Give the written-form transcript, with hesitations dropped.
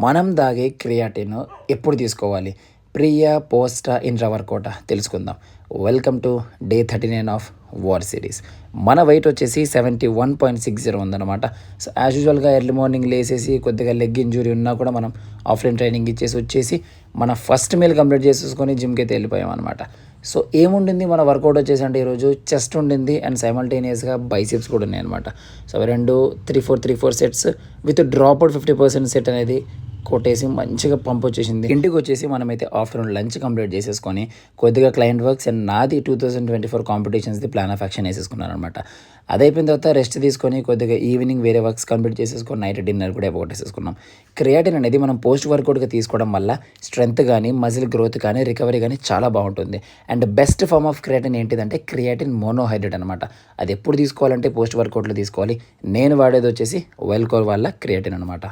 మనం దాగే క్రియాటిన్ ఎప్పుడు తీసుకోవాలి? ప్రియా, పోస్టా, ఇంట్రా వర్కౌటా తెలుసుకుందాం. Welcome to day 39 of war series. మన వెయిట్ వచ్చేసి 71.60 ఉందన్నమాట. సో యాజ్ యూజువల్గా ఎర్లీ మార్నింగ్ లేసేసి కొద్దిగా లెగ్ ఇంజురీ ఉన్నా కూడా మనం ఆఫ్లైన్ ట్రైనింగ్ ఇచ్చేసి వచ్చేసి మన ఫస్ట్ మీల్ కంప్లీట్ చేసేసుకొని జిమ్కి అయితే వెళ్ళిపోయాం అనమాట. సో ఏముండింది మన వర్కౌట్ వచ్చేసి అంటే ఈరోజు చెస్ట్ ఉండింది అండ్ సైమల్టేనియస్గా బైసిప్స్ కూడా ఉన్నాయి అనమాట. సో అవి రెండు 3-4 సెట్స్ విత్ డ్రాప్అవుట్ 50% సెట్ అనేది కొట్టేసి మంచిగా పంప్ వచ్చేసింది. ఇంటికి వచ్చేసి మనమైతే ఆఫ్టర్నూన్ లంచ్ కంప్లీట్ చేసేసుకొని కొద్దిగా క్లయింట్ వర్క్స్ అండ్ నాది 2024 కాంపిటీషన్స్ది ప్లాన్ ఆఫ్ యాక్షన్ వేసేసుకున్నాను అనమాట. అది అయిపోయిన తర్వాత రెస్ట్ తీసుకొని కొద్దిగా ఈవినింగ్ వేరే వర్క్స్ కంప్లీట్ చేసేసుకొని నైట్ డిన్నర్ కూడా కొట్టేసేసుకున్నాం. క్రియాటిన్ అనేది మనం పోస్ట్ వర్కౌట్గా తీసుకోవడం వల్ల స్ట్రెంత్ కానీ మజిల్ గ్రోత్ కానీ రికవరీ కానీ చాలా బాగుంటుంది. And best form of creatine ఏంటిదంటే క్రియాటిన్ మోనోహైడ్రేట్ అనమాట. అది ఎప్పుడు తీసుకోవాలంటే పోస్ట్ వర్కౌట్లో తీసుకోవాలి. నేను వాడేది వచ్చేసి వెల్కోర్ వాళ్ళ క్రియాటిన్ అనమాట.